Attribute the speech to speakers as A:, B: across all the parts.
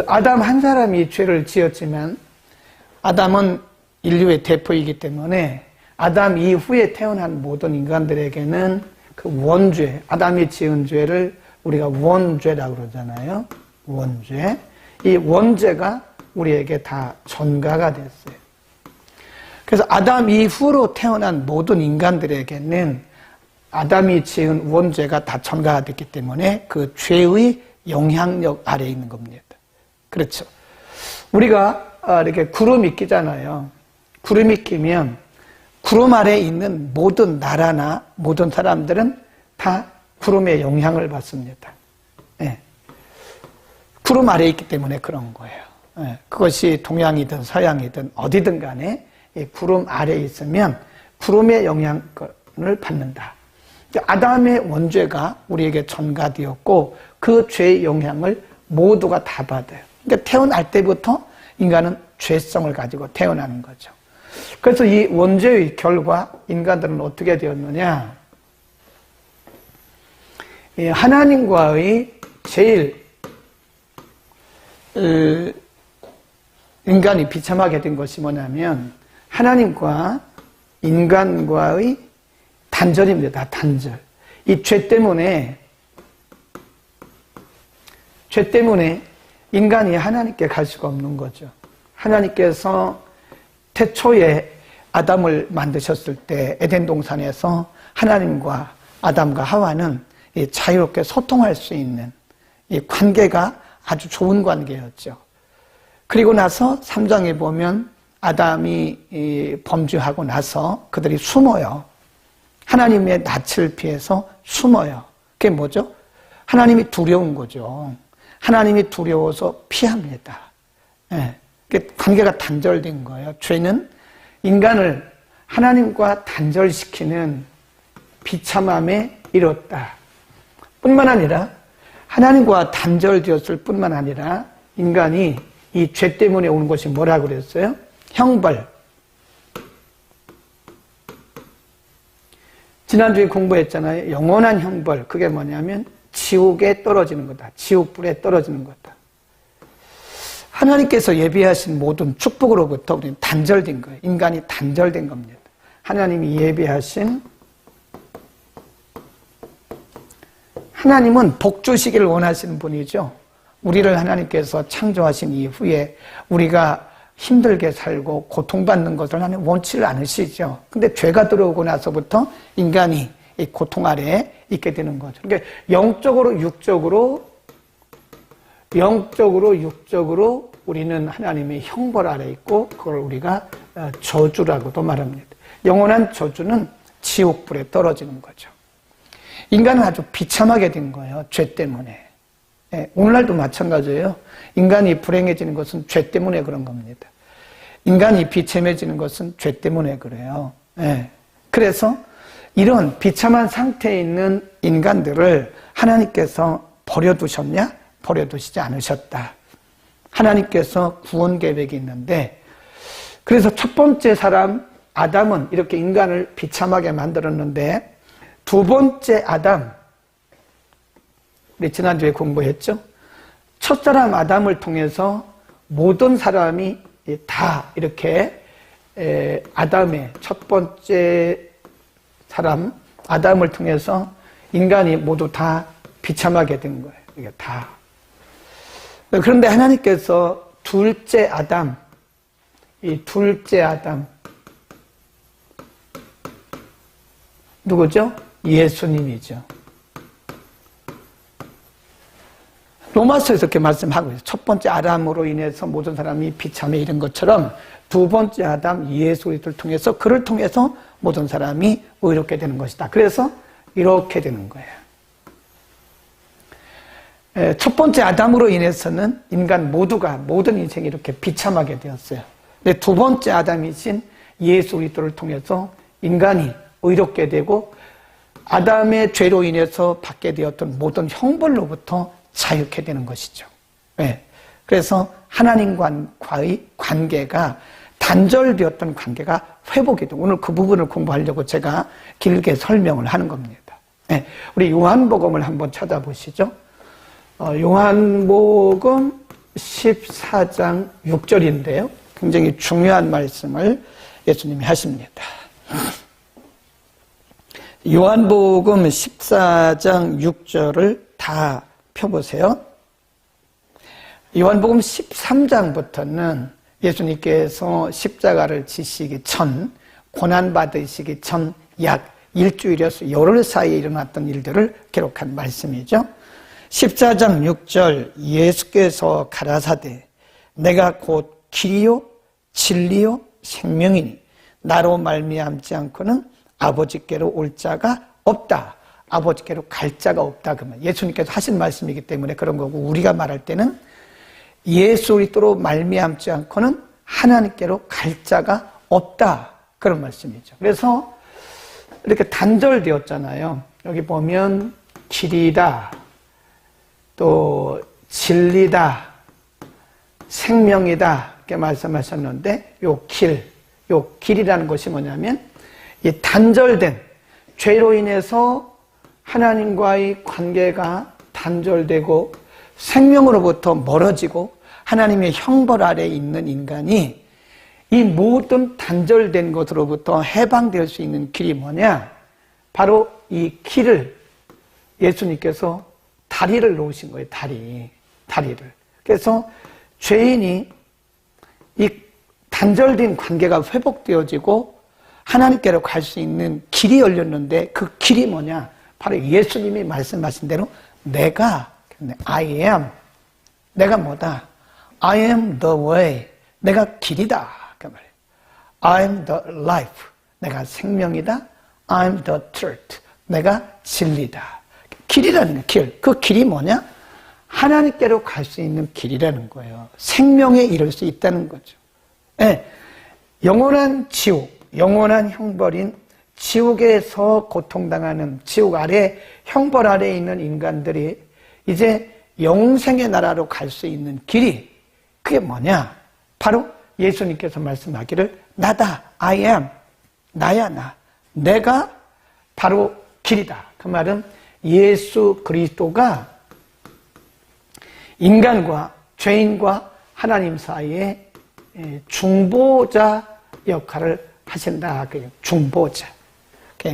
A: 아담 한 사람이 죄를 지었지만 아담은 인류의 대표이기 때문에 아담 이후에 태어난 모든 인간들에게는 그 원죄, 아담이 지은 죄를 우리가 원죄라고 그러잖아요. 원죄. 이 원죄가 우리에게 다 전가가 됐어요. 그래서 아담 이후로 태어난 모든 인간들에게는 아담이 지은 원죄가 다 전가가 됐기 때문에 그 죄의 영향력 아래에 있는 겁니다. 그렇죠. 우리가 이렇게 구름이 끼잖아요. 구름이 끼면 구름 아래에 있는 모든 나라나 모든 사람들은 다 구름의 영향을 받습니다. 네. 구름 아래에 있기 때문에 그런 거예요. 네. 그것이 동양이든 서양이든 어디든 간에 이 구름 아래에 있으면 구름의 영향을 받는다. 아담의 원죄가 우리에게 전가되었고 그 죄의 영향을 모두가 다 받아요. 그러니까 태어날 때부터 인간은 죄성을 가지고 태어나는 거죠. 그래서 이 원죄의 결과 인간들은 어떻게 되었느냐? 하나님과의 제일 인간이 비참하게 된 것이 뭐냐면 하나님과 인간과의 단절입니다. 단절. 이 죄 때문에 인간이 하나님께 갈 수가 없는 거죠. 하나님께서 태초에 아담을 만드셨을 때 에덴 동산에서 하나님과 아담과 하와는 자유롭게 소통할 수 있는 이 관계가 아주 좋은 관계였죠. 그리고 나서 3장에 보면 아담이 범죄하고 나서 그들이 숨어요. 하나님의 낯을 피해서 숨어요. 그게 뭐죠? 하나님이 두려운 거죠. 하나님이 두려워서 피합니다. 네. 관계가 단절된 거예요. 죄는 인간을 하나님과 단절시키는 비참함에 이뤘다. 뿐만 아니라 하나님과 단절되었을 뿐만 아니라 인간이 이 죄 때문에 오는 것이 뭐라고 그랬어요? 형벌. 지난주에 공부했잖아요. 영원한 형벌. 그게 뭐냐면 지옥에 떨어지는 거다. 지옥불에 떨어지는 거다. 하나님께서 예비하신 모든 축복으로부터 우리는 단절된 거예요. 인간이 단절된 겁니다. 하나님이 예비하신 하나님은 복 주시기를 원하시는 분이죠. 우리를 하나님께서 창조하신 이후에 우리가 힘들게 살고 고통받는 것을 하나님 원치를 않으시죠. 근데 죄가 들어오고 나서부터 인간이 이 고통 아래에 있게 되는 거죠. 그러니까 영적으로 육적으로 우리는 하나님의 형벌 아래 있고 그걸 우리가 저주라고도 말합니다. 영원한 저주는 지옥불에 떨어지는 거죠. 인간은 아주 비참하게 된 거예요. 죄 때문에. 오늘날도 마찬가지예요. 인간이 불행해지는 것은 죄 때문에 그런 겁니다. 인간이 비참해지는 것은 죄 때문에 그래요. 그래서 이런 비참한 상태에 있는 인간들을 하나님께서 버려두셨냐? 버려두시지 않으셨다. 하나님께서 구원 계획이 있는데, 그래서 첫 번째 사람 아담은 이렇게 인간을 비참하게 만들었는데, 두 번째 아담, 우리 지난주에 공부했죠? 첫사람 아담을 통해서 모든 사람이 다 이렇게 아담의 첫 번째 사람 아담을 통해서 인간이 모두 다 비참하게 된 거예요. 이게 다. 그런데 하나님께서 둘째 아담, 이 둘째 아담 누구죠? 예수님이죠. 로마서에서 이렇게 말씀하고 있어요. 첫 번째 아담으로 인해서 모든 사람이 비참해 이른 것처럼 두 번째 아담 예수 그리스도를 통해서 그를 통해서 모든 사람이 의롭게 되는 것이다. 그래서 이렇게 되는 거예요. 첫 번째 아담으로 인해서는 인간 모두가 모든 인생이 이렇게 비참하게 되었어요. 근데 두 번째 아담이신 예수 그리스도를 통해서 인간이 의롭게 되고 아담의 죄로 인해서 받게 되었던 모든 형벌로부터 자유케 되는 것이죠. 그래서 하나님과의 관계가 단절되었던 관계가 회복이 되고 오늘 그 부분을 공부하려고 제가 길게 설명을 하는 겁니다. 우리 요한복음을 한번 찾아보시죠. 요한복음 14장 6절인데요. 굉장히 중요한 말씀을 예수님이 하십니다. 요한복음 14장 6절을 다 펴보세요. 요한복음 13장부터는 예수님께서 십자가를 지시기 전, 고난받으시기 전 약 일주일에서 열흘 사이에 일어났던 일들을 기록한 말씀이죠. 14장 6절 예수께서 가라사대 내가 곧 길이요 진리요 생명이니 나로 말미암지 않고는 아버지께로 올 자가 없다. 아버지께로 갈 자가 없다. 그러면 예수님께서 하신 말씀이기 때문에 그런 거고, 우리가 말할 때는 예수 그리스도로 말미암지 않고는 하나님께로 갈 자가 없다. 그런 말씀이죠. 그래서 이렇게 단절되었잖아요. 여기 보면 길이다, 또 진리다, 생명이다 이렇게 말씀하셨는데, 요 길이라는 것이 뭐냐면 이 단절된, 죄로 인해서 하나님과의 관계가 단절되고 생명으로부터 멀어지고 하나님의 형벌 아래에 있는 인간이 이 모든 단절된 것으로부터 해방될 수 있는 길이 뭐냐? 바로 이 길을 예수님께서 다리를 놓으신 거예요. 다리를. 그래서 죄인이 이 단절된 관계가 회복되어지고 하나님께로 갈 수 있는 길이 열렸는데, 그 길이 뭐냐? 바로 예수님이 말씀하신 대로 I am. 내가 뭐다? I am the way. 내가 길이다. 그 말이에요. I am the life. 내가 생명이다. I am the truth. 내가 진리다. 길이라는 거, 길. 그 길이 뭐냐? 하나님께로 갈 수 있는 길이라는 거예요. 생명에 이를 수 있다는 거죠. 네. 영원한 지옥, 영원한 형벌인 지옥에서 고통당하는, 지옥 아래, 형벌 아래에 있는 인간들이 이제 영생의 나라로 갈 수 있는 길이, 그게 뭐냐? 바로 예수님께서 말씀하기를 나다, I am, 나야 나, 내가 바로 길이다. 그 말은 예수 그리스도가 인간과 죄인과 하나님 사이에 중보자 역할을 하신다. 중보자.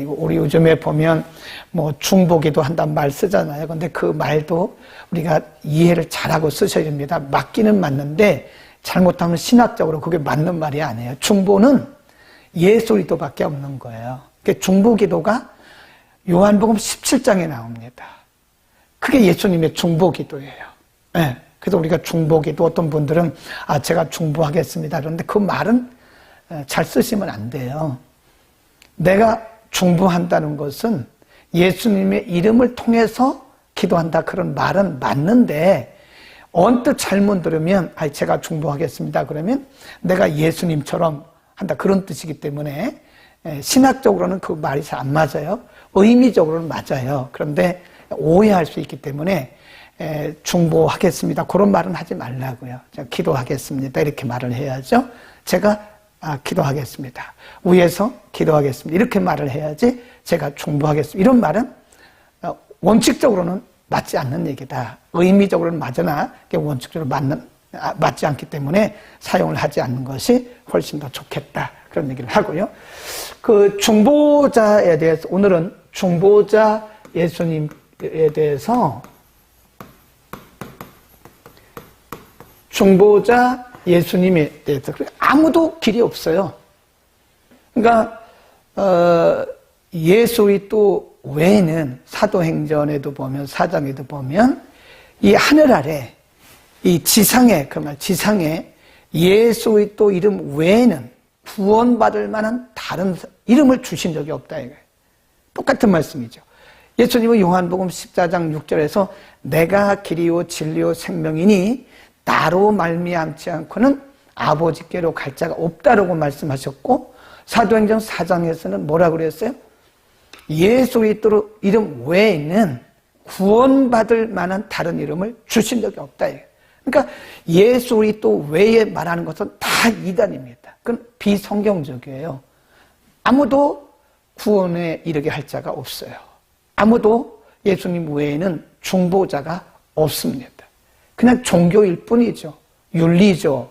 A: 우리 요즘에 보면 뭐 중보기도 한다는 말 쓰잖아요. 근데 그 말도 우리가 이해를 잘하고 쓰셔야 됩니다. 맞기는 맞는데 잘못하면 신학적으로 그게 맞는 말이 아니에요. 중보는 예수 그리스도밖에 없는 거예요. 중보기도가 요한복음 17장에 나옵니다. 그게 예수님의 중보기도예요. 네. 그래서 우리가 중보기도, 어떤 분들은 제가 중보하겠습니다. 그런데 그 말은 잘 쓰시면 안 돼요. 내가 중보한다는 것은 예수님의 이름을 통해서 기도한다, 그런 말은 맞는데, 언뜻 잘못 들으면 제가 중보하겠습니다 그러면 내가 예수님처럼 한다, 그런 뜻이기 때문에 신학적으로는 그 말이 잘 안 맞아요. 의미적으로는 맞아요. 그런데 오해할 수 있기 때문에 중보하겠습니다 그런 말은 하지 말라고요. 제가 기도하겠습니다 이렇게 말을 해야죠. 제가 기도하겠습니다, 위에서 기도하겠습니다 이렇게 말을 해야지, 제가 중보하겠습니다 이런 말은 원칙적으로는 맞지 않는 얘기다. 의미적으로는 맞으나 원칙적으로 맞지 않기 때문에 사용을 하지 않는 것이 훨씬 더 좋겠다, 그런 얘기를 하고요. 그 중보자에 대해서, 오늘은 중보자 예수님에 대해서, 중보자 예수님에 대해서 아무도 길이 없어요. 그러니까 예수 그리스도 외에는 사도행전에도 보면, 사장에도 보면 이 하늘 아래, 이 지상에, 그 말 지상에 예수 그리스도 이름 외에는 구원받을 만한 다른 이름을 주신 적이 없다 이거예요. 똑같은 말씀이죠. 예수님은 요한복음 14장 6절에서 내가 길이요 진리요 생명이니 나로 말미암지 않고는 아버지께로 갈 자가 없다라고 말씀하셨고, 사도행전 4장에서는 뭐라고 그랬어요? 예수 그리스도 이름 외에는 구원받을 만한 다른 이름을 주신 적이 없다. 그러니까 예수 그리스도 외에 말하는 것은 다 이단입니다. 그건 비성경적이에요. 아무도 구원에 이르게 할 자가 없어요. 아무도 예수님 외에는 중보자가 없습니다. 그냥 종교일 뿐이죠. 윤리죠.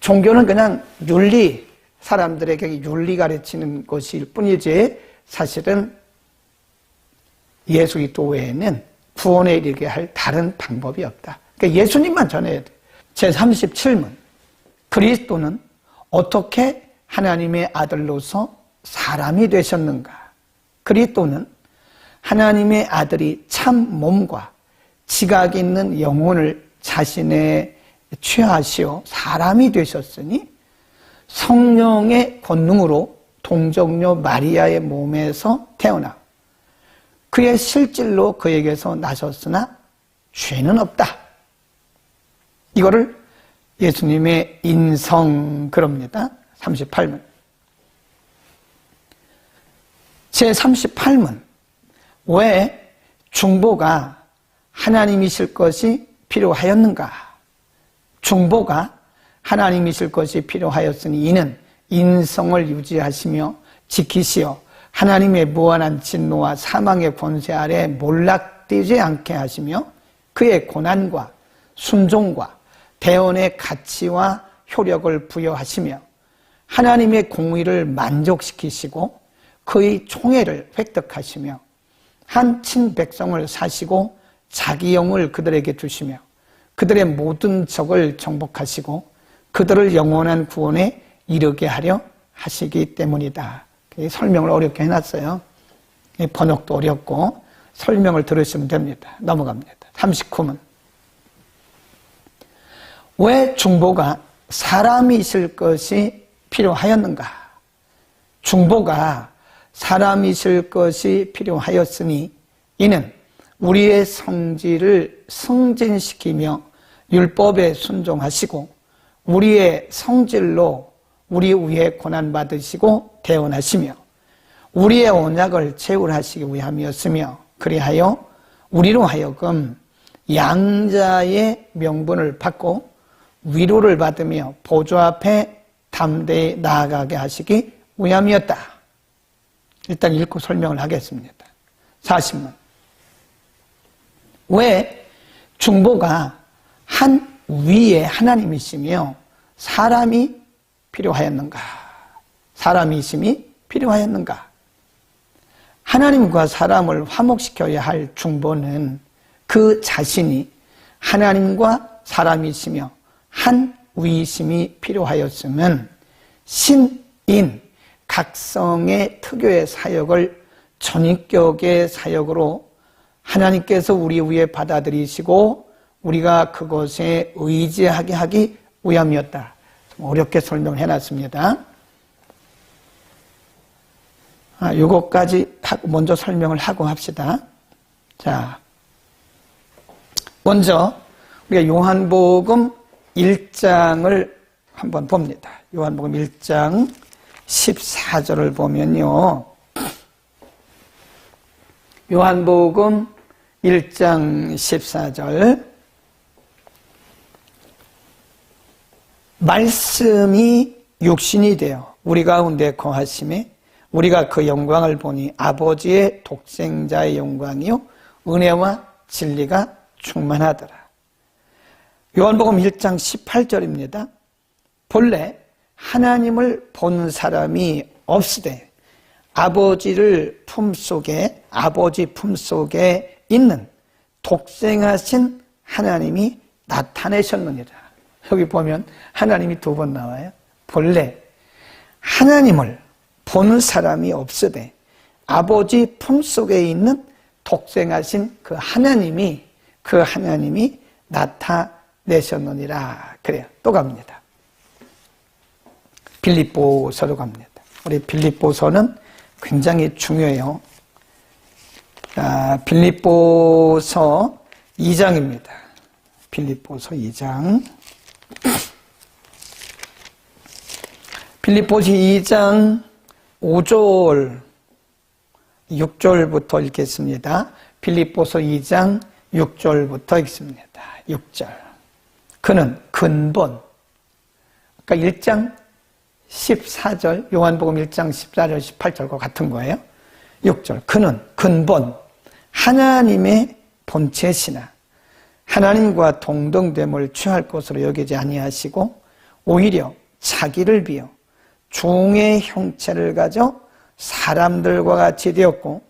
A: 종교는 그냥 윤리, 사람들에게 윤리 가르치는 것일 뿐이지 사실은 예수 그리스도 외에는 구원에 이르게 할 다른 방법이 없다. 그러니까 예수님만 전해야 돼. 제37문. 그리스도는 어떻게 하나님의 아들로서 사람이 되셨는가? 그리스도는 하나님의 아들이 참 몸과 지각 있는 영혼을 자신에 취하시어 사람이 되셨으니 성령의 권능으로 동정녀 마리아의 몸에서 태어나 그의 실질로 그에게서 나셨으나 죄는 없다. 이거를 예수님의 인성 그럽니다. 38문. 제38문. 왜 중보가 하나님이실 것이 필요하였는가? 중보가 하나님이실 것이 필요하였으니 이는 인성을 유지하시며 지키시어 하나님의 무한한 진노와 사망의 권세 아래 몰락되지 않게 하시며 그의 고난과 순종과 대언의 가치와 효력을 부여하시며 하나님의 공의를 만족시키시고 그의 총애를 획득하시며 한 친백성을 사시고 자기 영을 그들에게 주시며 그들의 모든 적을 정복하시고 그들을 영원한 구원에 이르게 하려 하시기 때문이다. 설명을 어렵게 해놨어요. 번역도 어렵고 설명을 들으시면 됩니다. 넘어갑니다. 39문. 왜 중보가 사람이실 것이 필요하였는가? 중보가 사람이실 것이 필요하였으니 이는 우리의 성질을 승진시키며 율법에 순종하시고 우리의 성질로 우리 위에 고난받으시고 대언하시며 우리의 언약을 채울하시기 위함이었으며 그리하여 우리로 하여금 양자의 명분을 받고 위로를 받으며 보좌 앞에 담대히 나아가게 하시기 위함이었다. 일단 읽고 설명을 하겠습니다. 40문. 왜 중보가 한 위에 하나님이시며 사람이 필요하였는가? 사람이심이 필요하였는가? 하나님과 사람을 화목시켜야 할 중보는 그 자신이 하나님과 사람이시며 한 위이심이 필요하였으면 신인 각성의 특유의 사역을 전인격의 사역으로 하나님께서 우리 위에 받아들이시고 우리가 그것에 의지하게 하기 위함이었다. 좀 어렵게 설명을 해놨습니다. 요거까지 먼저 설명을 하고 합시다. 자, 먼저 우리가 요한복음 1장을 한번 봅니다. 요한복음 1장 14절을 보면요. 요한복음 1장 14절. 말씀이 육신이 되어 우리 가운데 거하심에 우리가 그 영광을 보니 아버지의 독생자의 영광이요 은혜와 진리가 충만하더라. 요한복음 1장 18절입니다. 본래 하나님을 본 사람이 없으되 아버지 품속에 있는 독생하신 하나님이 나타내셨느니라. 여기 보면 하나님이 두 번 나와요. 본래 하나님을 보는 사람이 없으되 아버지 품속에 있는 독생하신 그 하나님이 나타내셨느니라. 그래요. 또 갑니다. 빌립보서로 갑니다. 우리 빌립보서는 굉장히 중요해요. 빌립보서 2장입니다. 빌립보서 2장. 빌립보서 2장 5절, 6절부터 읽겠습니다. 빌립보서 2장 6절부터 읽습니다. 6절. 그는 근본. 그러니까 1장 14절, 요한복음 1장 14절, 18절과 같은 거예요. 6절. 그는 근본, 하나님의 본체시나 하나님과 동등됨을 취할 것으로 여기지 아니하시고 오히려 자기를 비어 종의 형체를 가져 사람들과 같이 되었고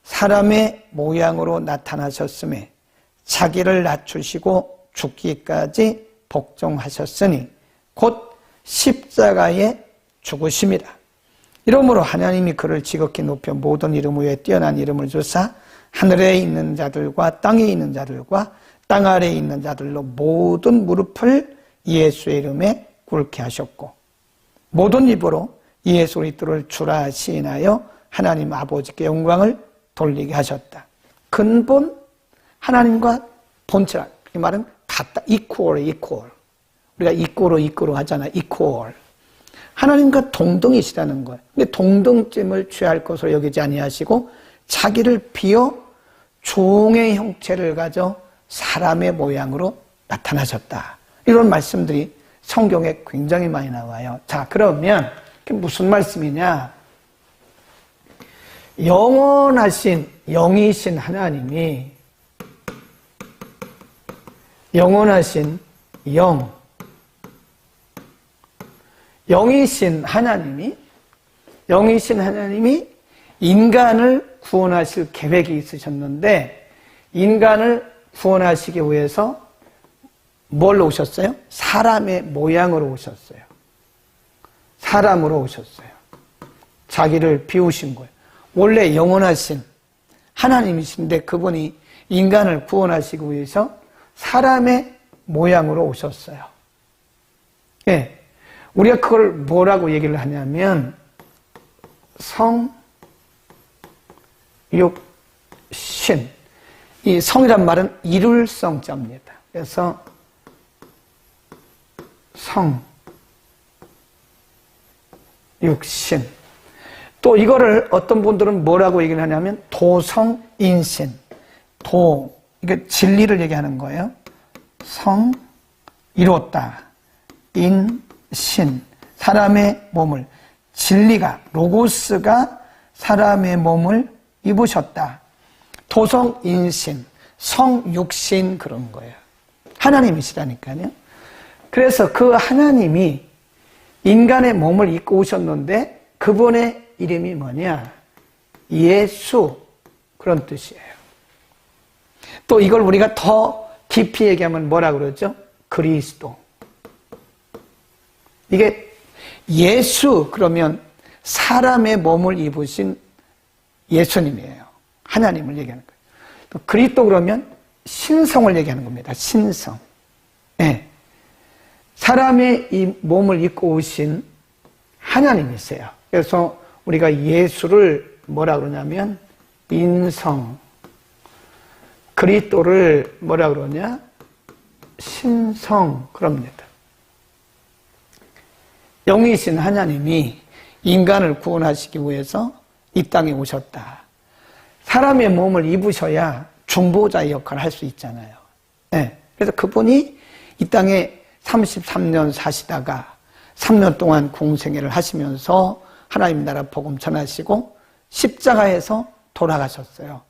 A: 사람의 모양으로 나타나셨음에 자기를 낮추시고 죽기까지 복종하셨으니 곧 십자가에 죽으심이라. 이러므로 하나님이 그를 지극히 높여 모든 이름 위에 뛰어난 이름을 주사 하늘에 있는 자들과 땅에 있는 자들과 땅 아래에 있는 자들로 모든 무릎을 예수의 이름에 꿇게 하셨고 모든 입으로 예수 그리스도를 주라 시인하여 하나님 아버지께 영광을 돌리게 하셨다. 근본 하나님과 본체라. 이 말은 같다. equal. 우리가 이꼬로 하잖아. equal. 하나님과 동등이시라는 거예요. 근데 동등점을 취할 것으로 여기지 아니하시고 자기를 비어 종의 형체를 가져 사람의 모양으로 나타나셨다. 이런 말씀들이 성경에 굉장히 많이 나와요. 자, 그러면 그게 무슨 말씀이냐? 영원하신 영이신 하나님이 영원하신 영이신 하나님이 인간을 구원하실 계획이 있으셨는데 인간을 구원하시기 위해서 뭘로 오셨어요? 사람의 모양으로 오셨어요. 사람으로 오셨어요. 자기를 비우신 거예요. 원래 영원하신 하나님이신데 그분이 인간을 구원하시기 위해서 사람의 모양으로 오셨어요. 예. 우리가 그걸 뭐라고 얘기를 하냐면 성육신. 이 성이란 말은 이룰 성자입니다. 그래서 성육신. 또 이거를 어떤 분들은 뭐라고 얘기를 하냐면 도성인신. 이게 진리를 얘기하는 거예요. 성, 이뤘다. 인신. 사람의 몸을. 진리가, 로고스가 사람의 몸을 입으셨다. 도성인신, 성육신 그런 거예요. 하나님이시라니까요. 그래서 그 하나님이 인간의 몸을 입고 오셨는데 그분의 이름이 뭐냐? 예수 그런 뜻이에요. 또 이걸 우리가 더 깊이 얘기하면 뭐라 그러죠? 그리스도. 이게 예수 그러면 사람의 몸을 입으신 예수님이에요. 하나님을 얘기하는 거예요. 또 그리스도 그러면 신성을 얘기하는 겁니다. 신성. 네. 사람의 이 몸을 입고 오신 하나님이세요. 그래서 우리가 예수를 뭐라 그러냐면 인성, 그리스도를 뭐라 그러냐? 신성 그럽니다. 영이신 하나님이 인간을 구원하시기 위해서 이 땅에 오셨다. 사람의 몸을 입으셔야 중보자의 역할을 할 수 있잖아요. 네. 그래서 그분이 이 땅에 33년 사시다가 3년 동안 공생애를 하시면서 하나님 나라 복음 전하시고 십자가에서 돌아가셨어요.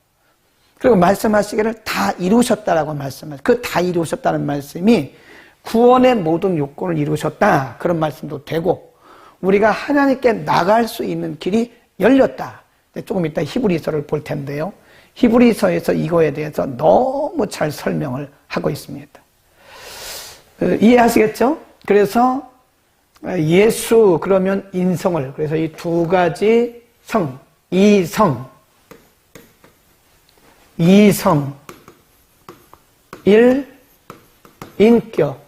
A: 그리고 말씀하시기를 다 이루셨다라고 말씀하셨어요. 그 다 이루셨다는 말씀이 구원의 모든 요건을 이루셨다. 그런 말씀도 되고 우리가 하나님께 나갈 수 있는 길이 열렸다. 조금 이따 히브리서를 볼 텐데요. 히브리서에서 이거에 대해서 너무 잘 설명을 하고 있습니다. 이해하시겠죠? 그래서 예수 그러면 인성을, 그래서 이 두 가지 성, 이성, 인격.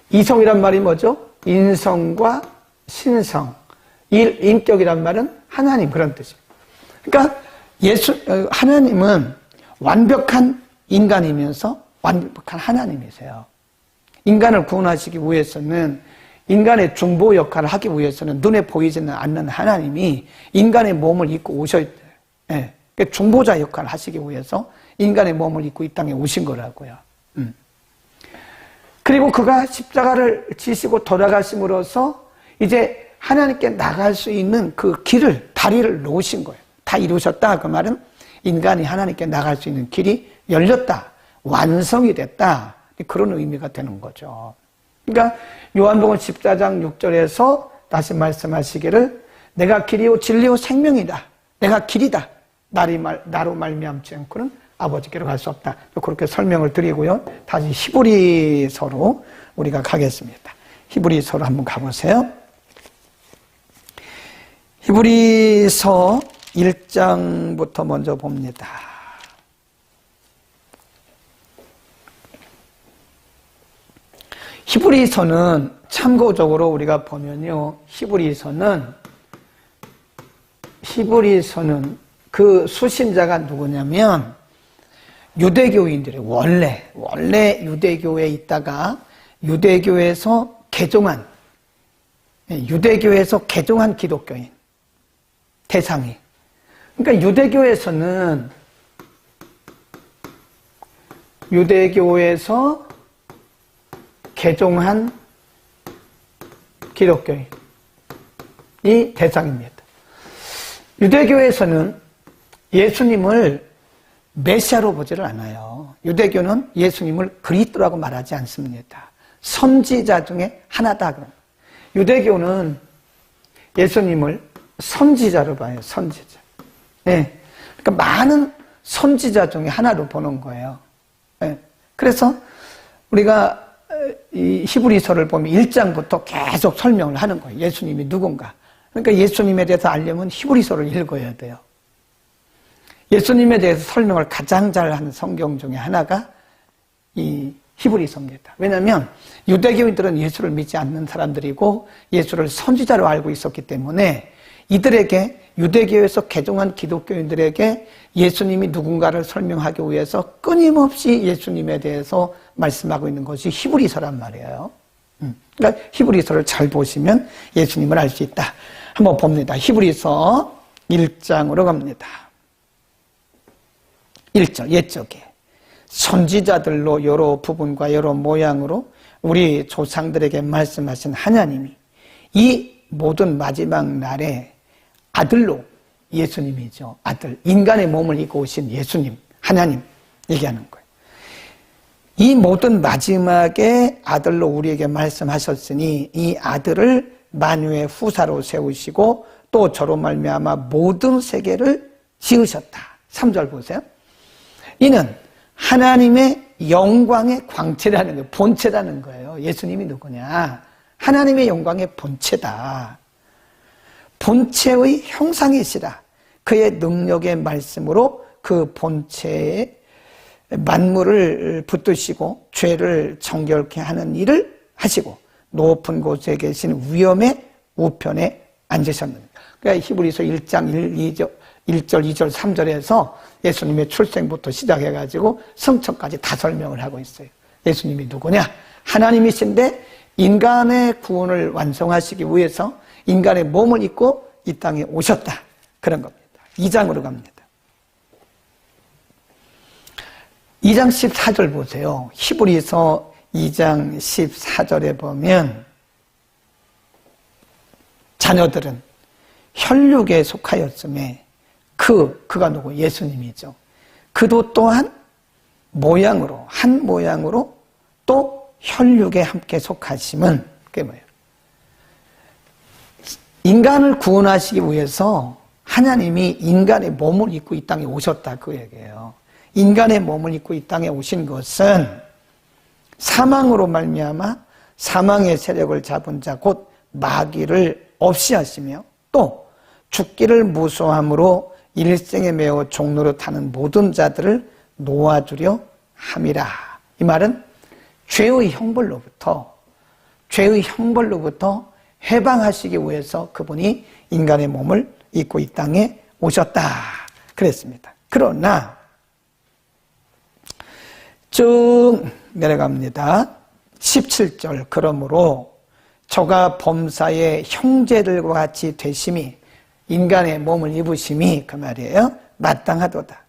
A: 이성이란 말이 뭐죠? 인성과 신성. 인격이란 말은 하나님 그런 뜻이에요. 그러니까 하나님은 완벽한 인간이면서 완벽한 하나님이세요. 인간을 구원하시기 위해서는 인간의 중보 역할을 하기 위해서는 눈에 보이지는 않는 하나님이 인간의 몸을 입고 오셔야 돼요. 네. 그러니까 중보자 역할을 하시기 위해서 인간의 몸을 입고 이 땅에 오신 거라고요. 그리고 그가 십자가를 지시고 돌아가심으로써 이제 하나님께 나갈 수 있는 그 길을, 다리를 놓으신 거예요. 다 이루셨다. 그 말은 인간이 하나님께 나갈 수 있는 길이 열렸다. 완성이 됐다. 그런 의미가 되는 거죠. 그러니까 요한복음 14장 6절에서 다시 말씀하시기를 내가 길이요 진리요 생명이다. 내가 길이다. 나로 말미암지 않고는 아버지께로 갈 수 없다. 그렇게 설명을 드리고요. 다시 히브리서로 우리가 가겠습니다. 히브리서로 한번 가보세요. 히브리서 1장부터 먼저 봅니다. 히브리서는 참고적으로 우리가 보면요. 히브리서는 그 수신자가 누구냐면 유대교인들이 원래 유대교에 있다가 유대교에서 개종한 기독교인 대상이. 그러니까 유대교에서 개종한 기독교인이 대상입니다. 유대교에서는 예수님을 메시아로 보지를 않아요. 유대교는 예수님을 그리스도라고 말하지 않습니다. 선지자 중에 하나다. 유대교는 예수님을 선지자로 봐요. 선지자. 네. 그러니까 많은 선지자 중에 하나로 보는 거예요. 네. 그래서 우리가 이 히브리서를 보면 1장부터 계속 설명을 하는 거예요. 예수님이 누군가. 그러니까 예수님에 대해서 알려면 히브리서를 읽어야 돼요. 예수님에 대해서 설명을 가장 잘하는 성경 중에 하나가 이 히브리서입니다. 왜냐하면 유대교인들은 예수를 믿지 않는 사람들이고 예수를 선지자로 알고 있었기 때문에 이들에게 유대교에서 개종한 기독교인들에게 예수님이 누군가를 설명하기 위해서 끊임없이 예수님에 대해서 말씀하고 있는 것이 히브리서란 말이에요. 그러니까 히브리서를 잘 보시면 예수님을 알 수 있다. 한번 봅니다. 히브리서 1장으로 갑니다. 1절 옛적에 선지자들로 여러 부분과 여러 모양으로 우리 조상들에게 말씀하신 하나님이 이 모든 마지막 날에 아들로, 예수님이죠. 아들, 인간의 몸을 입고 오신 예수님, 하나님 얘기하는 거예요. 이 모든 마지막에 아들로 우리에게 말씀하셨으니 이 아들을 만유의 후사로 세우시고 또 저로 말미암아 모든 세계를 지으셨다. 3절 보세요. 이는 하나님의 영광의 광채라는 거예요. 본체라는 거예요. 예수님이 누구냐? 하나님의 영광의 본체다. 본체의 형상이시라. 그의 능력의 말씀으로 그 본체에 만물을 붙드시고 죄를 정결케 하는 일을 하시고 높은 곳에 계신 위엄의 우편에 앉으셨느니라. 그러니까 히브리서 1장 1절, 2절, 3절에서 예수님의 출생부터 시작해가지고 성천까지 다 설명을 하고 있어요. 예수님이 누구냐? 하나님이신데 인간의 구원을 완성하시기 위해서 인간의 몸을 입고 이 땅에 오셨다. 그런 겁니다. 2장으로 갑니다. 2장 14절 보세요. 히브리서 2장 14절에 보면 자녀들은 혈육에 속하였음에 그가 누구? 예수님이죠. 그도 또한 한 모양으로 또 혈육에 함께 속하심은 그게 뭐예요? 인간을 구원하시기 위해서 하나님이 인간의 몸을 입고 이 땅에 오셨다 그 얘기예요. 인간의 몸을 입고 이 땅에 오신 것은 사망으로 말미암아 사망의 세력을 잡은 자 곧 마귀를 없이 하시며 또 죽기를 무서워함으로 일생에 매어 종로로 타는 모든 자들을 놓아주려 함이라. 이 말은 죄의 형벌로부터 해방하시기 위해서 그분이 인간의 몸을 입고 이 땅에 오셨다 그랬습니다. 그러나 쭉 내려갑니다. 17절 그러므로 저가 범사의 형제들과 같이 되심이 인간의 몸을 입으심이 그 말이에요. 마땅하도다.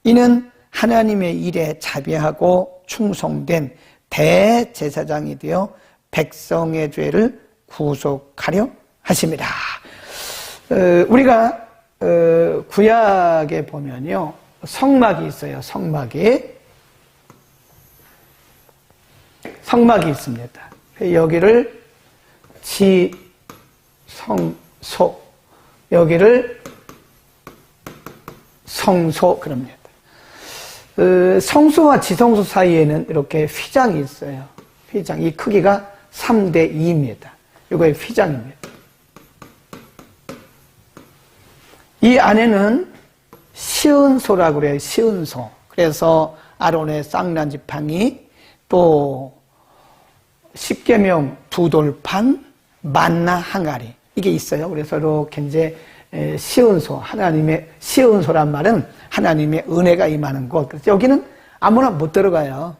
A: 이는 하나님의 일에 자비하고 충성된 대제사장이 되어 백성의 죄를 구속하려 하심이라. 우리가 구약에 보면요 성막이 있어요. 성막이 성막이 있습니다. 여기를 지성소, 여기를 성소 그럽니다. 성소와 지성소 사이에는 이렇게 휘장이 있어요. 휘장. 이 크기가 3대 2입니다. 이거의 휘장입니다. 이 안에는 시은소라고 그래요. 시은소. 그래서 아론의 쌍난 지팡이, 또 십계명 두 돌판, 만나 항아리 이게 있어요. 그래서 이렇게 이제 시은소, 하나님의 시은소란 말은 하나님의 은혜가 임하는 곳. 그래서 여기는 아무나 못 들어가요.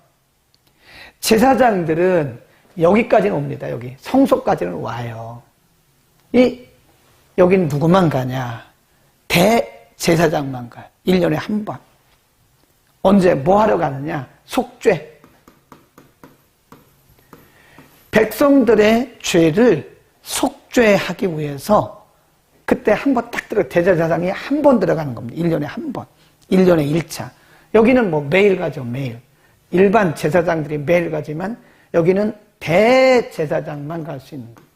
A: 제사장들은 여기까지는 옵니다. 여기 성소까지는 와요. 여긴 누구만 가냐? 대제사장만 가요. 1년에 한 번. 언제 뭐 하러 가느냐? 속죄. 백성들의 죄를 속죄하기 위해서 그때 한 번 딱 대제사장이 한 번 들어가는 겁니다. 1년에 한 번. 1년에 1차. 여기는 뭐 매일 가죠, 매일. 일반 제사장들이 매일 가지만 여기는 대제사장만 갈 수 있는 거예요.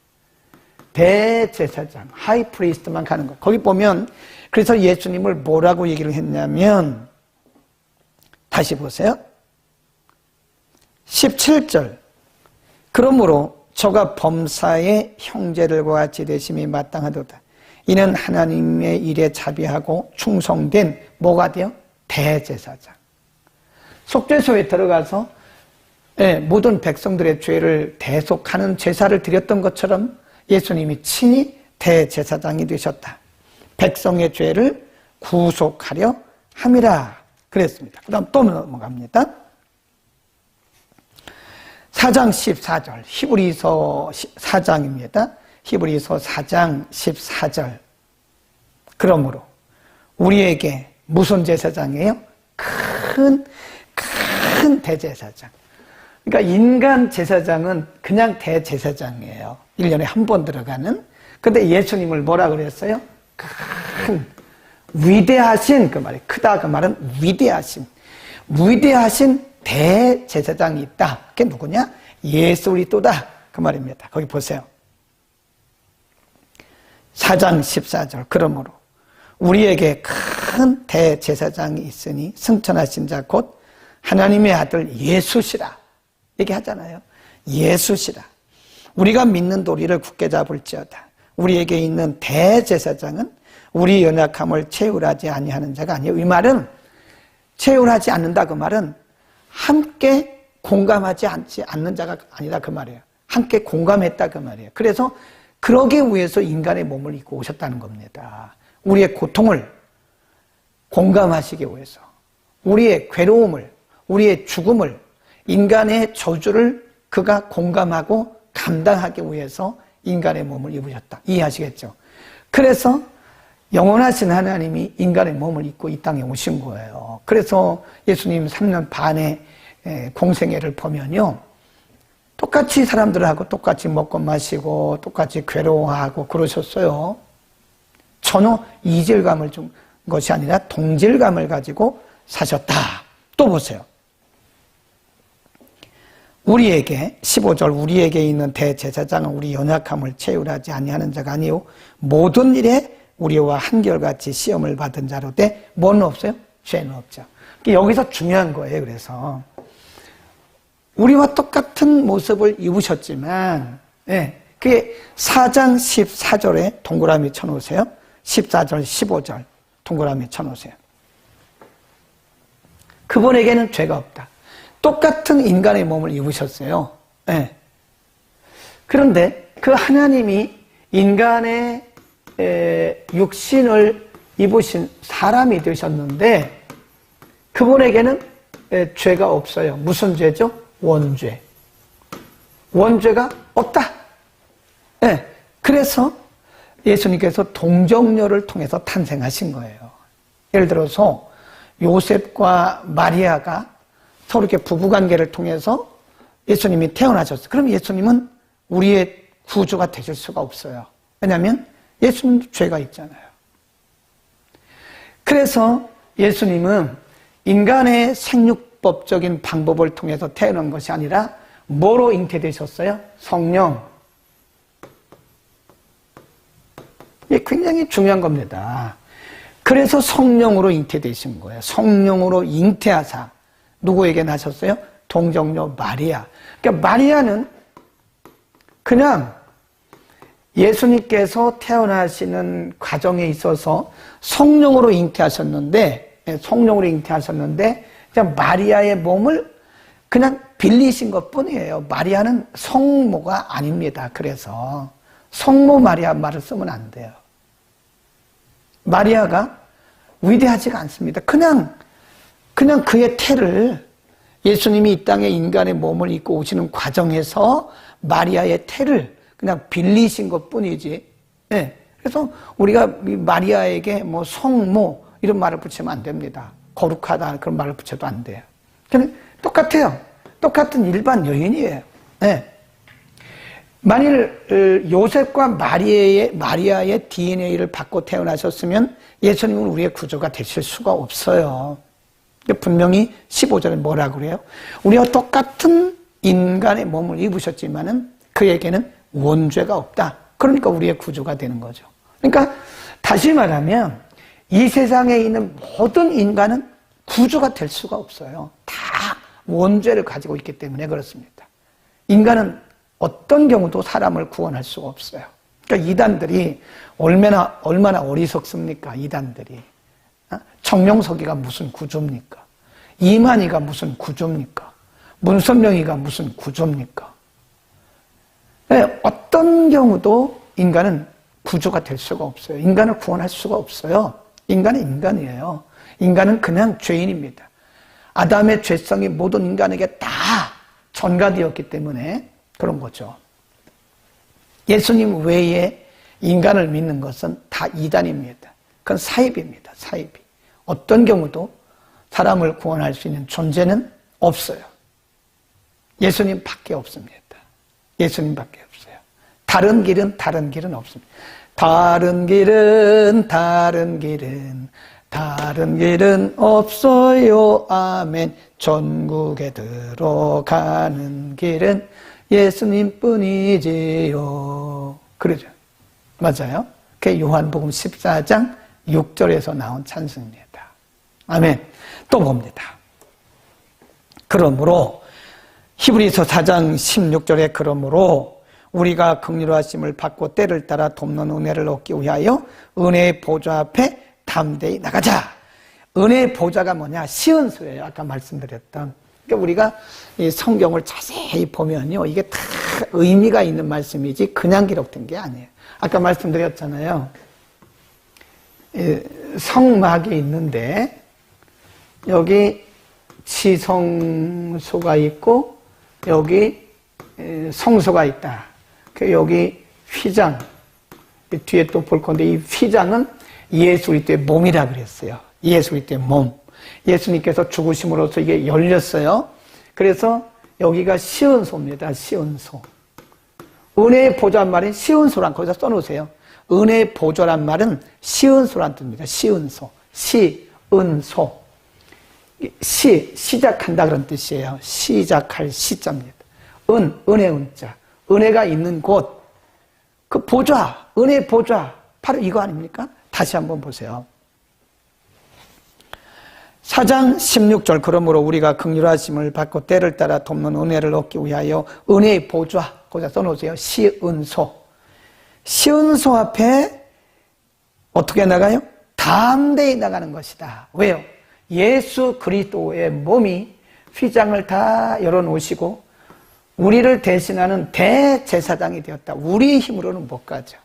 A: 대제사장, 하이프리스트만 가는 거예요. 거기 보면 그래서 예수님을 뭐라고 얘기를 했냐면 다시 보세요. 17절. 그러므로 저가 범사의 형제들과 같이 되심이 마땅하도다. 이는 하나님의 일에 자비하고 충성된 뭐가 돼요? 대제사장. 속죄소에 들어가서 모든 백성들의 죄를 대속하는 제사를 드렸던 것처럼 예수님이 친히 대제사장이 되셨다. 백성의 죄를 구속하려 함이라 그랬습니다. 그 다음 또 넘어갑니다. 4장 14절 히브리서 4장입니다. 히브리서 4장 14절. 그러므로 우리에게 무슨 제사장이에요? 큰 대제사장. 그러니까 인간 제사장은 그냥 대제사장이에요. 1년에 한 번 들어가는. 근데 예수님을 뭐라 그랬어요? 큰, 위대하신, 그 말이 크다 그 말은 위대하신 대제사장이 있다. 그게 누구냐? 예수 그리스도다 그 말입니다. 거기 보세요. 4장 14절. 그러므로 우리에게 큰 대제사장이 있으니 승천하신 자 곧 하나님의 아들 예수시라 얘기하잖아요. 예수시라. 우리가 믿는 도리를 굳게 잡을지어다. 우리에게 있는 대제사장은 우리 연약함을 채울하지 아니하는 자가 아니에요. 이 말은 채울하지 않는다 그 말은 함께 공감하지 않는 자가 아니다 그 말이에요. 함께 공감했다 그 말이에요. 그래서 그러기 위해서 인간의 몸을 입고 오셨다는 겁니다. 우리의 고통을 공감하시기 위해서, 우리의 괴로움을, 우리의 죽음을, 인간의 저주를 그가 공감하고 감당하기 위해서 인간의 몸을 입으셨다. 이해하시겠죠? 그래서 영원하신 하나님이 인간의 몸을 입고 이 땅에 오신 거예요. 그래서 예수님 3년 반의 공생애를 보면요. 똑같이 사람들하고 똑같이 먹고 마시고 똑같이 괴로워하고 그러셨어요. 전혀 이질감을 준 것이 아니라 동질감을 가지고 사셨다. 또 보세요. 우리에게 15절 우리에게 있는 대제사장은 우리 연약함을 채울하지 아니하는 자가 아니요 모든 일에 우리와 한결같이 시험을 받은 자로 돼 뭐는 없어요? 죄는 없죠. 여기서 중요한 거예요. 그래서 우리와 똑같은 모습을 입으셨지만 그게 4장 14절에 동그라미 쳐놓으세요. 14절 15절 동그라미 쳐놓으세요. 그분에게는 죄가 없다. 똑같은 인간의 몸을 입으셨어요. 그런데 그 하나님이 인간의 육신을 입으신 사람이 되셨는데 그분에게는 죄가 없어요. 무슨 죄죠? 원죄. 원죄가 없다. 그래서 예수님께서 동정녀를 통해서 탄생하신 거예요. 예를 들어서 요셉과 마리아가 서로 이렇게 부부관계를 통해서 예수님이 태어나셨어요. 그럼 예수님은 우리의 구주가 되실 수가 없어요. 왜냐하면 예수님도 죄가 있잖아요. 그래서 예수님은 인간의 생육법적인 방법을 통해서 태어난 것이 아니라 뭐로 잉태되셨어요? 성령. 이게 굉장히 중요한 겁니다. 그래서 성령으로 잉태되신 거예요. 성령으로 잉태하사 누구에게 나셨어요? 동정녀 마리아. 그러니까 마리아는 그냥 예수님께서 태어나시는 과정에 있어서 성령으로 잉태하셨는데 그냥 마리아의 몸을 그냥 빌리신 것뿐이에요. 마리아는 성모가 아닙니다. 그래서 성모 마리아 말을 쓰면 안 돼요. 마리아가 위대하지가 않습니다. 그냥 그의 태를 예수님이 이 땅에 인간의 몸을 입고 오시는 과정에서 마리아의 태를 그냥 빌리신 것뿐이지. 네. 그래서 우리가 마리아에게 뭐 성모 이런 말을 붙이면 안 됩니다. 거룩하다 그런 말을 붙여도 안 돼요. 그냥 똑같아요. 똑같은 일반 여인이에요. 네. 만일 요셉과 마리아의 DNA를 받고 태어나셨으면 예수님은 우리의 구조가 되실 수가 없어요. 분명히 15절에 뭐라고 그래요? 우리와 똑같은 인간의 몸을 입으셨지만은 그에게는 원죄가 없다. 그러니까 우리의 구조가 되는 거죠. 그러니까 다시 말하면 이 세상에 있는 모든 인간은 구조가 될 수가 없어요. 다 원죄를 가지고 있기 때문에 그렇습니다. 인간은 어떤 경우도 사람을 구원할 수가 없어요. 그러니까 이단들이 얼마나 어리석습니까? 이단들이. 청룡석이가 무슨 구조입니까? 이만희가 무슨 구조입니까? 문선명이가 무슨 구조입니까? 네, 어떤 경우도 인간은 구조가 될 수가 없어요. 인간을 구원할 수가 없어요. 인간은 인간이에요. 인간은 그냥 죄인입니다. 아담의 죄성이 모든 인간에게 다 전가되었기 때문에 그런 거죠. 예수님 외에 인간을 믿는 것은 다 이단입니다. 그건 사입입니다. 사입이. 어떤 경우도 사람을 구원할 수 있는 존재는 없어요. 예수님밖에 없습니다. 예수님밖에 없어요. 다른 길은 없습니다. 다른 길은 없어요. 아멘. 전국에 들어가는 길은 예수님뿐이지요. 그러죠. 맞아요. 그게 요한복음 14장 6절에서 나온 찬송입니다. 아멘. 또 봅니다. 그러므로 히브리서 4장 16절에 그러므로 우리가 긍휼하심을 받고 때를 따라 돕는 은혜를 얻기 위하여 은혜의 보좌 앞에 담대히 나가자. 은혜의 보좌가 뭐냐? 시은소예요. 아까 말씀드렸던. 그러니까 우리가 이 성경을 자세히 보면요, 이게 다 의미가 있는 말씀이지 그냥 기록된 게 아니에요. 아까 말씀드렸잖아요. 성막이 있는데 여기 지성소가 있고 여기 성소가 있다. 여기 휘장 뒤에 또 볼 건데 이 휘장은 예수 그리스도의 몸이라 그랬어요. 예수 그리스도의 몸. 예수님께서 죽으심으로써 이게 열렸어요. 그래서 여기가 시은소입니다. 시은소. 은혜의 보좌란 말은 시은소란 거기서 써놓으세요. 은혜의 보좌란 말은 시은소란 뜻입니다. 시은소. 시은소. 시작한다 그런 뜻이에요. 시작할 시자입니다. 은혜 은자. 은혜가 있는 곳. 그 보좌, 은혜의 보좌. 바로 이거 아닙니까? 다시 한번 보세요. 4장 16절 그러므로 우리가 긍휼하심을 받고 때를 따라 돕는 은혜를 얻기 위하여 은혜의 보좌 거기다 써놓으세요. 시은소. 시은소 앞에 어떻게 나가요? 담대히 나가는 것이다. 왜요? 예수 그리스도의 몸이 휘장을 다 열어놓으시고 우리를 대신하는 대제사장이 되었다. 우리의 힘으로는 못 가죠.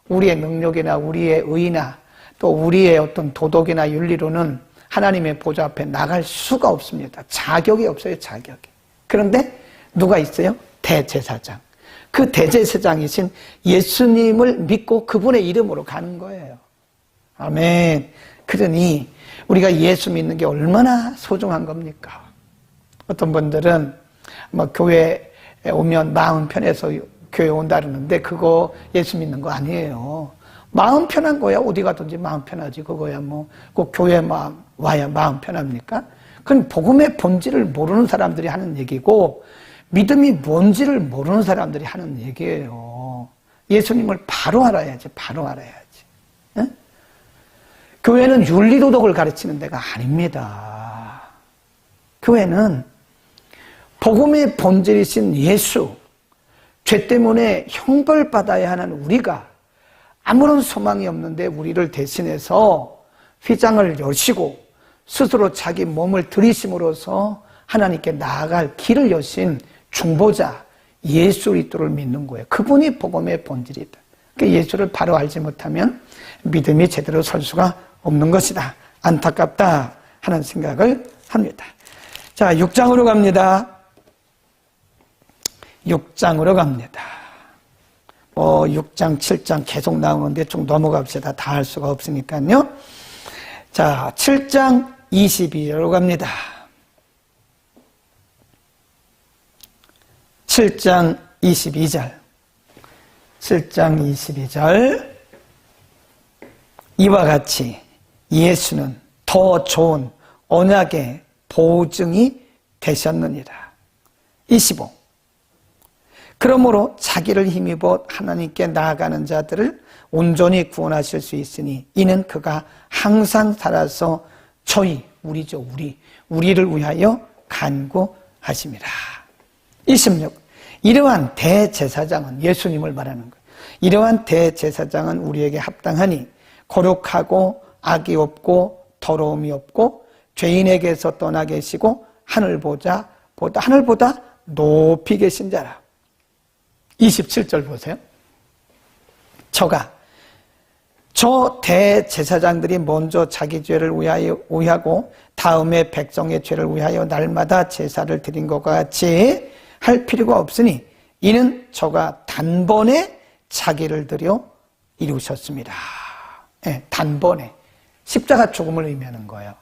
A: 우리의 능력이나 우리의 의나 또 우리의 어떤 도덕이나 윤리로는 하나님의 보좌 앞에 나갈 수가 없습니다. 자격이 없어요. 자격이. 그런데 누가 있어요? 대제사장. 그 대제사장이신 예수님을 믿고 그분의 이름으로 가는 거예요. 아멘. 그러니 우리가 예수 믿는 게 얼마나 소중한 겁니까? 어떤 분들은 뭐 교회에 오면 마음 편해서 교회 온다 그러는데 그거 예수 믿는 거 아니에요. 마음 편한 거야. 어디 가든지 마음 편하지. 그거야 뭐 꼭 교회 와야 마음 편합니까? 그건 복음의 본질을 모르는 사람들이 하는 얘기고 믿음이 뭔지를 모르는 사람들이 하는 얘기예요. 예수님을 바로 알아야지, 바로 알아야지. 에? 교회는 윤리도덕을 가르치는 데가 아닙니다. 교회는 복음의 본질이신 예수, 죄 때문에 형벌받아야 하는 우리가 아무런 소망이 없는데 우리를 대신해서 휘장을 여시고 스스로 자기 몸을 들이심으로써 하나님께 나아갈 길을 여신 중보자 예수 그리스도를 믿는 거예요. 그분이 복음의 본질이다. 그러니까 예수를 바로 알지 못하면 믿음이 제대로 설 수가 없는 것이다. 안타깝다 하는 생각을 합니다. 자, 6장으로 갑니다. 6장으로 갑니다. 6장, 7장 계속 나오는데 좀 넘어갑시다. 다 할 수가 없으니까요. 자, 7장 22절로 갑니다. 7장 22절. 7장 22절. 이와 같이 예수는 더 좋은 언약의 보증이 되셨느니라. 25. 그러므로 자기를 힘입어 하나님께 나아가는 자들을 온전히 구원하실 수 있으니 이는 그가 항상 살아서 저희, 우리죠, 우리를 위하여 간구하심이라. 26. 이러한 대제사장은 예수님을 말하는 거예요. 이러한 대제사장은 우리에게 합당하니 거룩하고 악이 없고 더러움이 없고 죄인에게서 떠나 계시고 하늘보다 높이 계신 자라. 27절 보세요. 저 대제사장들이 먼저 자기 죄를 위하고 다음에 백성의 죄를 위하여 날마다 제사를 드린 것과 같이 할 필요가 없으니 이는 저가 단번에 자기를 들여 이루셨습니다. 네, 단번에. 십자가 죽음을 의미하는 거예요.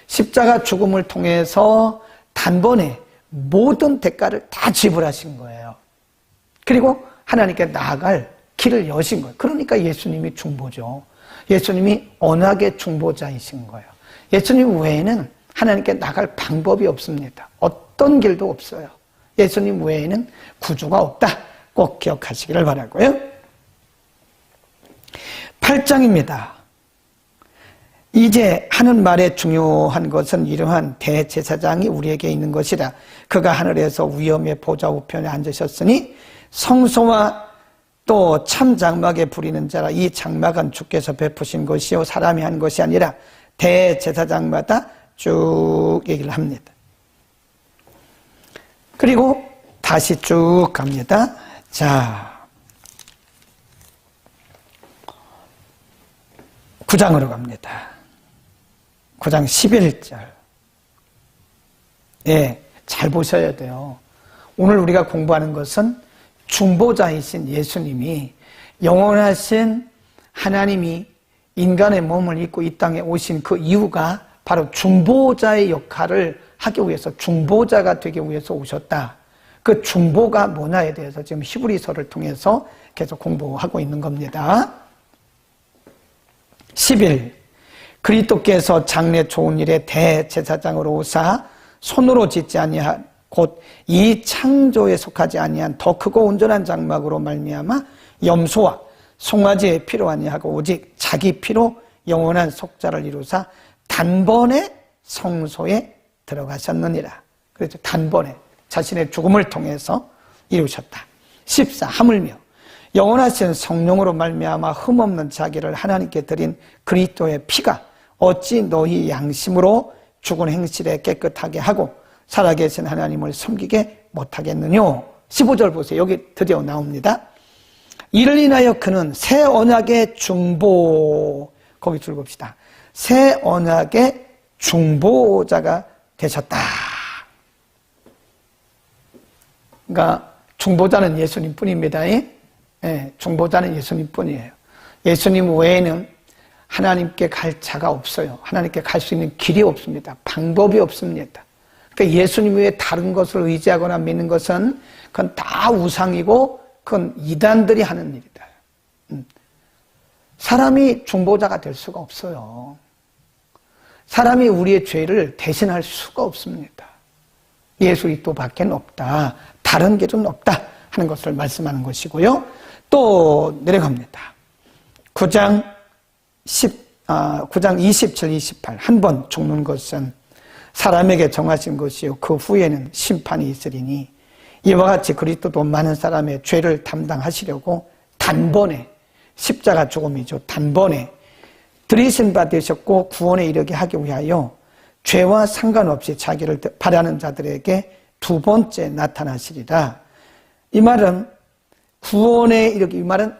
A: 십자가 죽음을 통해서 단번에 모든 대가를 다 지불하신 거예요. 그리고 하나님께 나아갈 길을 여신 거예요. 그러니까 예수님이 중보죠. 예수님이 언약의 중보자이신 거예요. 예수님 외에는 하나님께 나갈 방법이 없습니다. 어떤 길도 없어요. 예수님 외에는 구주가 없다. 꼭 기억하시기를 바라고요. 8장입니다. 이제 하는 말에 중요한 것은 이러한 대제사장이 우리에게 있는 것이라. 그가 하늘에서 위엄의 보좌 우편에 앉으셨으니 성소와 또 참 장막에 부리는 자라. 이 장막은 주께서 베푸신 것이요 사람이 한 것이 아니라 대제사장마다 쭉 얘기를 합니다. 그리고 다시 쭉 갑니다. 자, 9장으로 갑니다. 9장 11절. 예, 잘 보셔야 돼요. 오늘 우리가 공부하는 것은 중보자이신 예수님이 영원하신 하나님이 인간의 몸을 입고 이 땅에 오신 그 이유가 바로 중보자의 역할을 하기 위해서 중보자가 되기 위해서 오셨다. 그 중보가 뭐냐에 대해서 지금 히브리서를 통해서 계속 공부하고 있는 겁니다. 11. 그리스도께서 장래 좋은 일에 대제사장으로 오사 손으로 짓지 아니한 곧 이 창조에 속하지 아니한 더 크고 온전한 장막으로 말미암아 염소와 송아지의 피로 아니하고 오직 자기 피로 영원한 속자를 이루사 단번에 성소에 들어가셨느니라. 그래서 단번에 자신의 죽음을 통해서 이루셨다. 14. 하물며 영원하신 성령으로 말미암아 흠없는 자기를 하나님께 드린 그리스도의 피가 어찌 너희 양심으로 죽은 행실에 깨끗하게 하고 살아계신 하나님을 섬기게 못하겠느뇨. 15절 보세요. 여기 드디어 나옵니다. 이를 인하여 그는 새 언약의 중보, 거기 줄 봅시다. 새 언약의 중보자가 되셨다. 그러니까 중보자는 예수님 뿐입니다. 예, 중보자는 예수님 뿐이에요. 예수님 외에는 하나님께 갈 자가 없어요. 하나님께 갈 수 있는 길이 없습니다. 방법이 없습니다. 그러니까 예수님 외에 다른 것을 의지하거나 믿는 것은 그건 다 우상이고 그건 이단들이 하는 일이다. 사람이 중보자가 될 수가 없어요. 사람이 우리의 죄를 대신할 수가 없습니다. 예수 그리스도밖에 없다. 다른 길은 없다 하는 것을 말씀하는 것이고요. 또 내려갑니다. 9장 27, 28 한 번 죽는 것은 사람에게 정하신 것이요 그 후에는 심판이 있으리니 이와 같이 그리스도도 많은 사람의 죄를 담당하시려고 단번에 십자가 죽음이죠. 단번에 들이신 바 되셨고 구원에 이르게 하기 위하여 죄와 상관없이 자기를 바라는 자들에게 두 번째 나타나시리라. 이 말은 구원에 이르게, 이 말은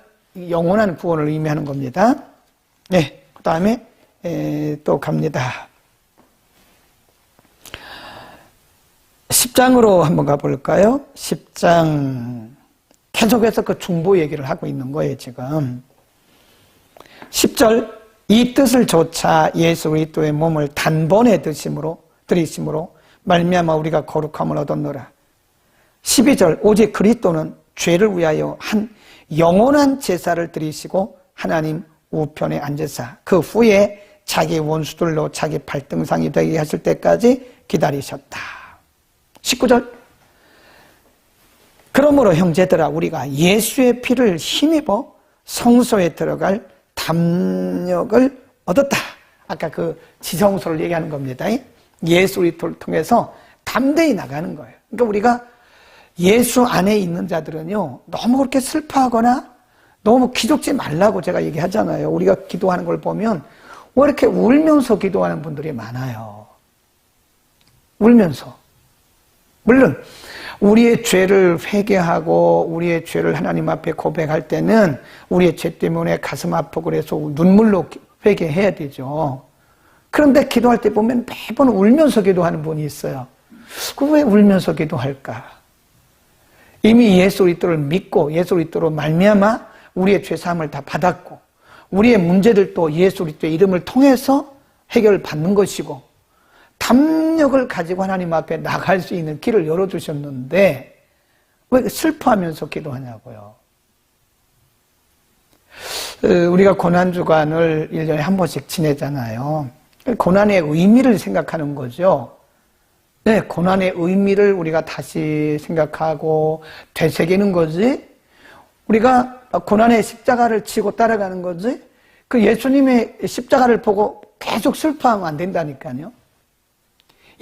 A: 영원한 구원을 의미하는 겁니다. 네, 그 다음에 또 갑니다. 10장으로 한번 가볼까요? 10장 계속해서 그 중보 얘기를 하고 있는 거예요 지금. 10절 이 뜻을 조차 예수 그리스도의 몸을 단번에 들이심으로 말미암아 우리가 거룩함을 얻었노라. 12절 오직 그리스도는 죄를 위하여 한 영원한 제사를 드리시고 하나님 우편에 앉으사 그 후에 자기 원수들로 자기 발등상이 되게 하실 때까지 기다리셨다. 19절 그러므로 형제들아 우리가 예수의 피를 힘입어 성소에 들어갈 담력을 얻었다. 아까 그 지성소를 얘기하는 겁니다. 예수 그리스도를 통해서 담대히 나가는 거예요. 그러니까 우리가 예수 안에 있는 자들은요 너무 그렇게 슬퍼하거나 너무 기죽지 말라고 제가 얘기하잖아요. 우리가 기도하는 걸 보면 왜 이렇게 울면서 기도하는 분들이 많아요. 울면서. 물론 우리의 죄를 회개하고 우리의 죄를 하나님 앞에 고백할 때는 우리의 죄 때문에 가슴 아프고 그래서 눈물로 회개해야 되죠. 그런데 기도할 때 보면 매번 울면서 기도하는 분이 있어요. 그 왜 울면서 기도할까? 이미 예수 그리스도를 믿고 예수 그리스도로 말미암아 우리의 죄사함을 다 받았고 우리의 문제들도 예수 그리스도의 이름을 통해서 해결받는 것이고 담력을 가지고 하나님 앞에 나갈 수 있는 길을 열어주셨는데 왜 슬퍼하면서 기도하냐고요. 우리가 고난주간을 1년에 한 번씩 지내잖아요. 고난의 의미를 생각하는 거죠. 네, 고난의 의미를 우리가 다시 생각하고 되새기는 거지. 우리가 고난의 십자가를 지고 따라가는 거지. 그 예수님의 십자가를 보고 계속 슬퍼하면 안 된다니까요.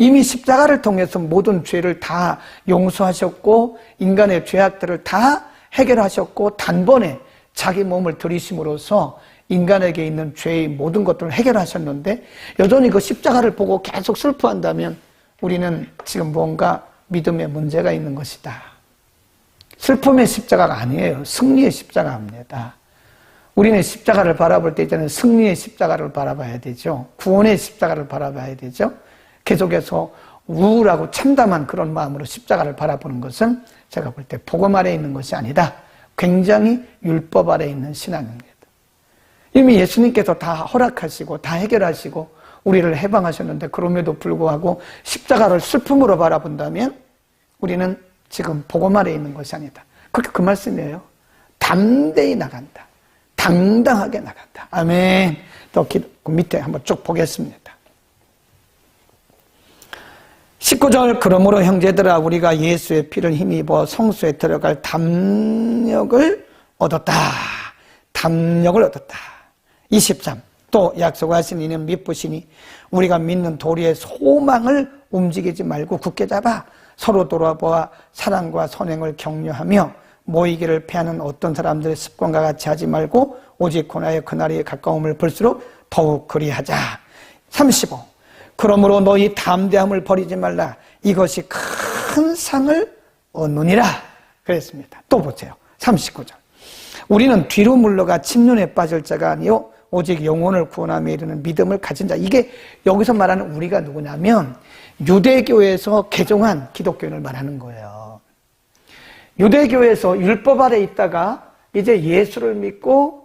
A: 이미 십자가를 통해서 모든 죄를 다 용서하셨고 인간의 죄악들을 다 해결하셨고 단번에 자기 몸을 들이심으로써 인간에게 있는 죄의 모든 것들을 해결하셨는데 여전히 그 십자가를 보고 계속 슬퍼한다면 우리는 지금 뭔가 믿음에 문제가 있는 것이다. 슬픔의 십자가가 아니에요. 승리의 십자가입니다. 우리는 십자가를 바라볼 때 이제는 승리의 십자가를 바라봐야 되죠. 구원의 십자가를 바라봐야 되죠. 계속해서 우울하고 참담한 그런 마음으로 십자가를 바라보는 것은 제가 볼 때 복음 아래에 있는 것이 아니다. 굉장히 율법 아래에 있는 신앙입니다. 이미 예수님께서 다 허락하시고 다 해결하시고 우리를 해방하셨는데 그럼에도 불구하고 십자가를 슬픔으로 바라본다면 우리는 지금 복음 아래에 있는 것이 아니다. 그렇게 그 말씀이에요. 담대히 나간다. 당당하게 나간다. 아멘. 또 그 밑에 한번 쭉 보겠습니다. 19절 그러므로 형제들아 우리가 예수의 피를 힘입어 성소에 들어갈 담력을 얻었다. 담력을 얻었다. 23 또 약속하신 이는 미쁘시니 우리가 믿는 도리의 소망을 움직이지 말고 굳게 잡아 서로 돌아보아 사랑과 선행을 격려하며 모이기를 패하는 어떤 사람들의 습관과 같이 하지 말고 오직 고나의 그날이 가까움을 볼수록 더욱 그리하자. 35 그러므로 너희 담대함을 버리지 말라. 이것이 큰 상을 얻느니라. 그랬습니다. 또 보세요. 39절. 우리는 뒤로 물러가 침륜에 빠질 자가 아니요 오직 영혼을 구원함에 이르는 믿음을 가진 자. 이게 여기서 말하는 우리가 누구냐면 유대교에서 개종한 기독교인을 말하는 거예요. 유대교에서 율법 아래 있다가 이제 예수를 믿고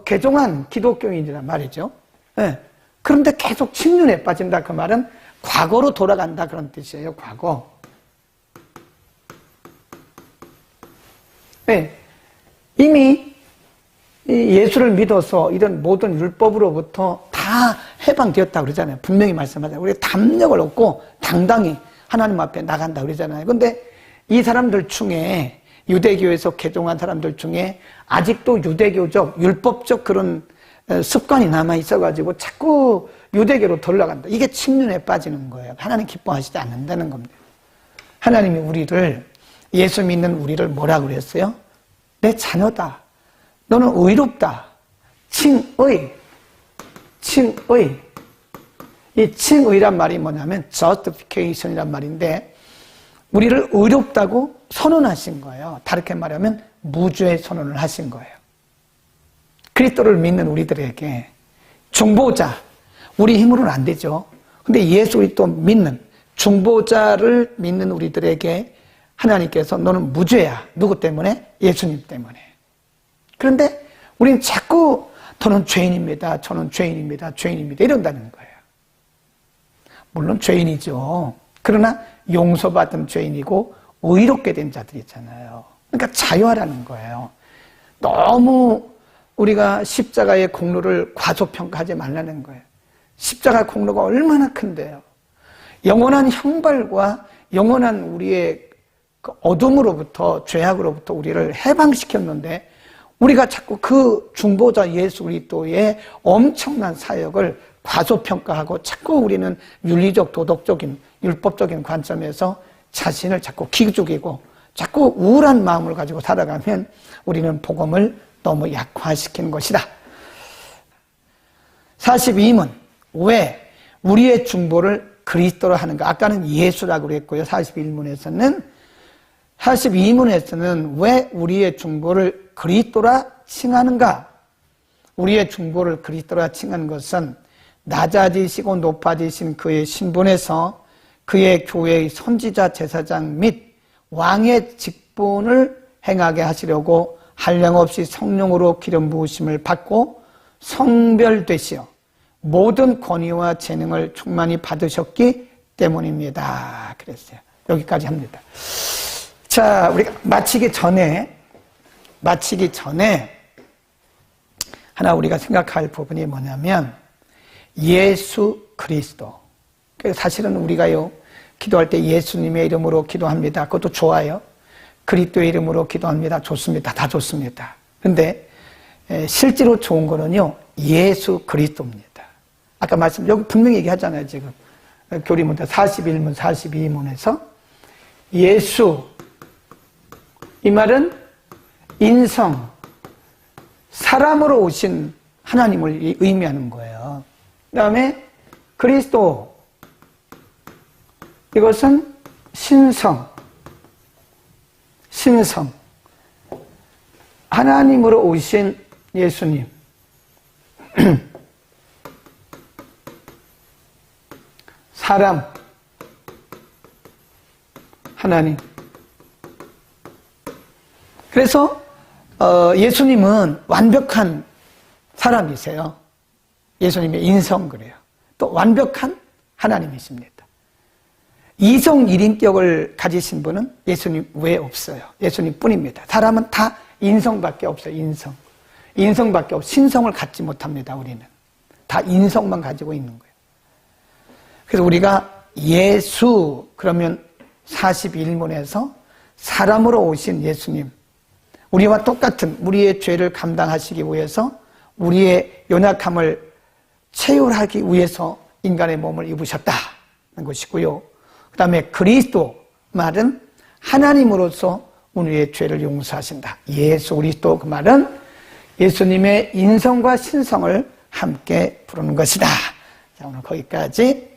A: 개종한 기독교인이란 말이죠. 네. 그런데 계속 침륜에 빠진다. 그 말은 과거로 돌아간다 그런 뜻이에요. 과거. 네. 이미 예수를 믿어서 이런 모든 율법으로부터 다 해방되었다 그러잖아요. 분명히 말씀하잖아요. 우리 담력을 얻고 당당히 하나님 앞에 나간다 그러잖아요. 그런데 이 사람들 중에 유대교에서 개종한 사람들 중에 아직도 유대교적 율법적 그런 습관이 남아 있어가지고 자꾸 유대교로 돌아간다. 이게 침륜에 빠지는 거예요. 하나님 기뻐하시지 않는다는 겁니다. 하나님이 우리를, 예수 믿는 우리를 뭐라 그랬어요? 내 자녀다. 너는 의롭다. 칭의. 이 칭의란 말이 뭐냐면 justification이란 말인데 우리를 의롭다고 선언하신 거예요. 다르게 말하면 무죄 선언을 하신 거예요. 그리스도를 믿는 우리들에게 중보자, 우리 힘으로는 안 되죠. 근데 예수 그리스도 믿는 중보자를 믿는 우리들에게 하나님께서 너는 무죄야. 누구 때문에? 예수님 때문에. 그런데 우리는 자꾸 저는 죄인입니다. 저는 죄인입니다. 죄인입니다. 이런다는 거예요. 물론 죄인이죠. 그러나 용서받은 죄인이고 의롭게 된 자들이 있잖아요. 그러니까 자유하라는 거예요. 너무 우리가 십자가의 공로를 과소평가하지 말라는 거예요. 십자가 공로가 얼마나 큰데요. 영원한 형벌과 영원한 우리의 그 어둠으로부터, 죄악으로부터 우리를 해방시켰는데 우리가 자꾸 그 중보자 예수 그리스도의 엄청난 사역을 과소평가하고 자꾸 우리는 윤리적, 도덕적인, 율법적인 관점에서 자신을 자꾸 기죽이고 자꾸 우울한 마음을 가지고 살아가면 우리는 복음을 너무 약화시키는 것이다. 42문, 왜 우리의 중보를 그리스도로 하는가? 아까는 예수라고 그랬고요. 42문에서는 왜 우리의 중보를 그리스도라 칭하는가? 우리의 중보를 그리스도라 칭하는 것은 낮아지시고 높아지신 그의 신분에서 그의 교회의 선지자 제사장 및 왕의 직분을 행하게 하시려고 한량없이 성령으로 기름 부으심을 받고 성별되시어 모든 권위와 재능을 충만히 받으셨기 때문입니다. 그랬어요. 여기까지 합니다. 자, 우리가 마치기 전에 하나 우리가 생각할 부분이 뭐냐면 예수 그리스도. 사실은 우리가요 기도할 때 예수님의 이름으로 기도합니다. 그것도 좋아요. 그리스도의 이름으로 기도합니다. 좋습니다. 다 좋습니다. 그런데 실제로 좋은 거는요 예수 그리스도입니다. 아까 여기 분명히 얘기하잖아요. 지금 교리문답 41문 42문에서 예수, 이 말은 인성, 사람으로 오신 하나님을 의미하는 거예요. 그 다음에 그리스도, 이것은 신성, 하나님으로 오신 예수님. 사람, 하나님. 그래서 예수님은 완벽한 사람이세요. 예수님의 인성 그래요. 또 완벽한 하나님이십니다. 이성 일인격을 가지신 분은 예수님 외에 없어요. 예수님 뿐입니다. 사람은 다 인성밖에 없어요. 인성밖에 없어요. 신성을 갖지 못합니다. 우리는 다 인성만 가지고 있는 거예요. 그래서 우리가 예수 그러면 41문에서 사람으로 오신 예수님, 우리와 똑같은 우리의 죄를 감당하시기 위해서 우리의 연약함을 체휼하기 위해서 인간의 몸을 입으셨다는 것이고요. 그 다음에 그리스도 말은 하나님으로서 우리의 죄를 용서하신다. 예수 그리스도 그 말은 예수님의 인성과 신성을 함께 부르는 것이다. 자, 오늘 거기까지